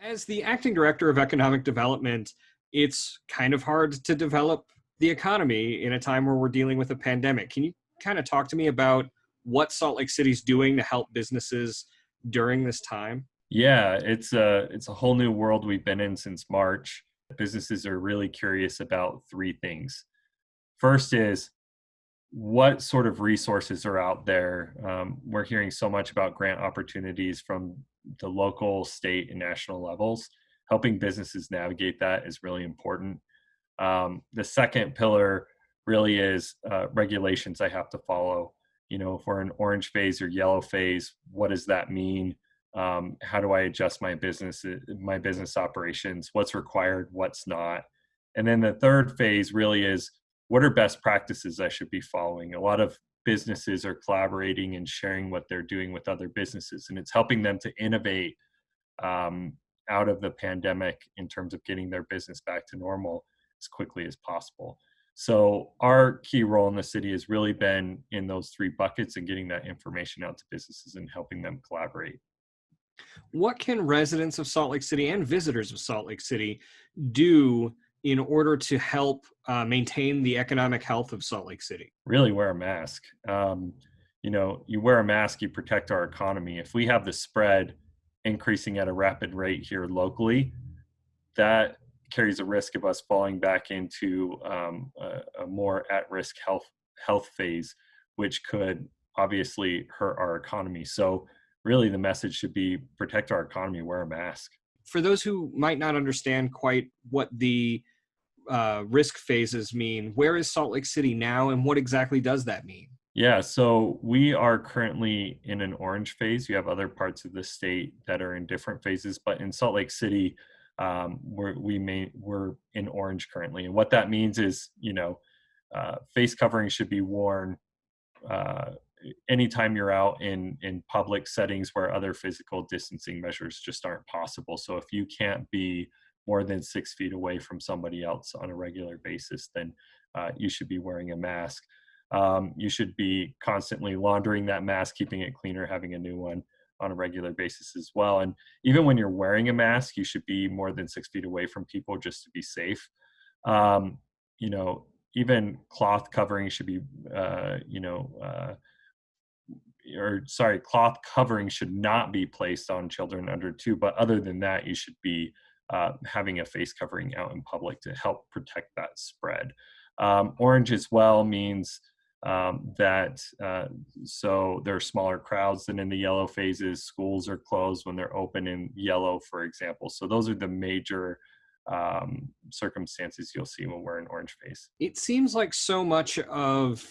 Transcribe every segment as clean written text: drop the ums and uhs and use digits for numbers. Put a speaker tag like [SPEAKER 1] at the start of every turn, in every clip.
[SPEAKER 1] As the acting director of economic development, it's kind of hard to develop the economy in a time where we're dealing with a pandemic. Can you kind of talk to me about what Salt Lake City's doing to help businesses during this time?
[SPEAKER 2] Yeah, it's a whole new world we've been in since March. Businesses are really curious about three things. First is what sort of resources are out there. We're hearing so much about grant opportunities from the local, state, and national levels. Helping businesses navigate that is really important. The second pillar really is regulations I have to follow. If we're in orange phase or yellow phase, what does that mean? How do I adjust my business operations? What's required? What's not? And then the third phase really is what are best practices I should be following? A lot of businesses are collaborating and sharing what they're doing with other businesses, and it's helping them to innovate out of the pandemic in terms of getting their business back to normal as quickly as possible. So our key role in the city has really been in those three buckets and getting that information out to businesses and helping them collaborate.
[SPEAKER 1] What can residents of Salt Lake City and visitors of Salt Lake City do in order to help maintain the economic health of Salt Lake City?
[SPEAKER 2] Really wear a mask. You wear a mask, you protect our economy. If we have the spread increasing at a rapid rate here locally, that carries a risk of us falling back into a more at-risk health phase, which could obviously hurt our economy. So really the message should be protect our economy, wear a mask.
[SPEAKER 1] For those who might not understand quite what the risk phases mean, where is Salt Lake City now and what exactly does that mean?
[SPEAKER 2] Yeah, so we are currently in an orange phase. You have other parts of the state that are in different phases, but in Salt Lake City, we're in orange currently. And what that means is, face covering should be worn uh, anytime you're out in public settings where other physical distancing measures just aren't possible. So if you can't be more than 6 feet away from somebody else on a regular basis, then you should be wearing a mask. You should be constantly laundering that mask, keeping it cleaner, having a new one on a regular basis as well. And even when you're wearing a mask, you should be more than 6 feet away from people just to be safe. Um, you know, Even cloth covering should be, cloth covering should not be placed on children under 2. But other than that, you should be having a face covering out in public to help protect that spread. Orange as well means that so there are smaller crowds than in the yellow phases. Schools are closed when they're open in yellow, for example. So those are the major circumstances you'll see when we're in orange phase.
[SPEAKER 1] It seems like so much of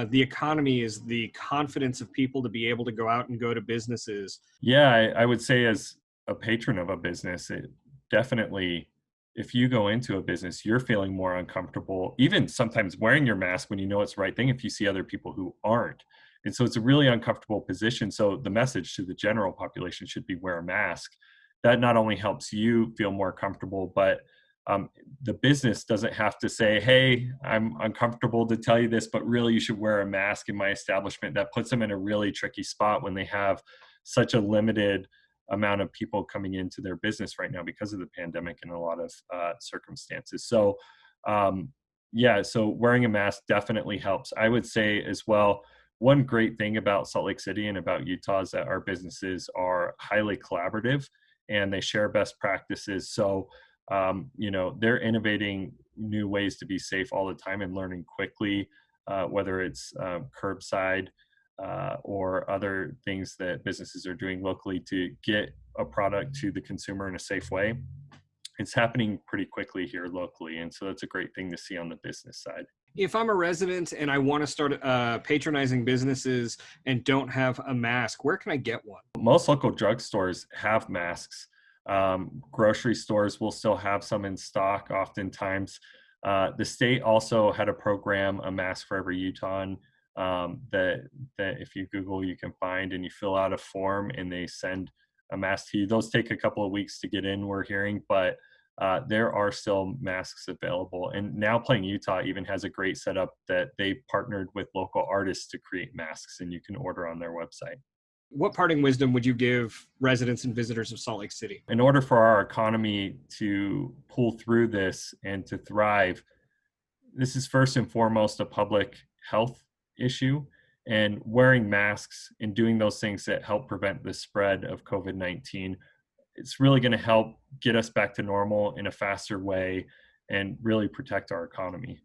[SPEAKER 1] the economy is the confidence of people to be able to go out and go to businesses.
[SPEAKER 2] Yeah, I would say as a patron of a business, it definitely, if you go into a business, you're feeling more uncomfortable, even sometimes wearing your mask when you know it's the right thing if you see other people who aren't. And so it's a really uncomfortable position. So the message to the general population should be wear a mask. That not only helps you feel more comfortable, but the business doesn't have to say, hey, I'm uncomfortable to tell you this, but really you should wear a mask in my establishment. That puts them in a really tricky spot when they have such a limited amount of people coming into their business right now because of the pandemic and a lot of circumstances. So, so wearing a mask definitely helps. I would say as well, one great thing about Salt Lake City and about Utah is that our businesses are highly collaborative and they share best practices. So, they're innovating new ways to be safe all the time and learning quickly, whether it's curbside or other things that businesses are doing locally to get a product to the consumer in a safe way. It's happening pretty quickly here locally. And so that's a great thing to see on the business side.
[SPEAKER 1] If I'm a resident and I want to start patronizing businesses and don't have a mask, where can I get one?
[SPEAKER 2] Most local drugstores have masks. Grocery stores will still have some in stock oftentimes. The state also had a program, a mask for every Utahn, that if you Google, you can find, and you fill out a form and they send a mask to you. Those take a couple of weeks to get in, we're hearing, but there are still masks available. And Now Playing Utah even has a great setup that they partnered with local artists to create masks, and you can order on their website.
[SPEAKER 1] What parting wisdom would you give residents and visitors of Salt Lake City?
[SPEAKER 2] In order for our economy to pull through this and to thrive, this is first and foremost a public health issue. And wearing masks and doing those things that help prevent the spread of COVID-19, it's really going to help get us back to normal in a faster way and really protect our economy.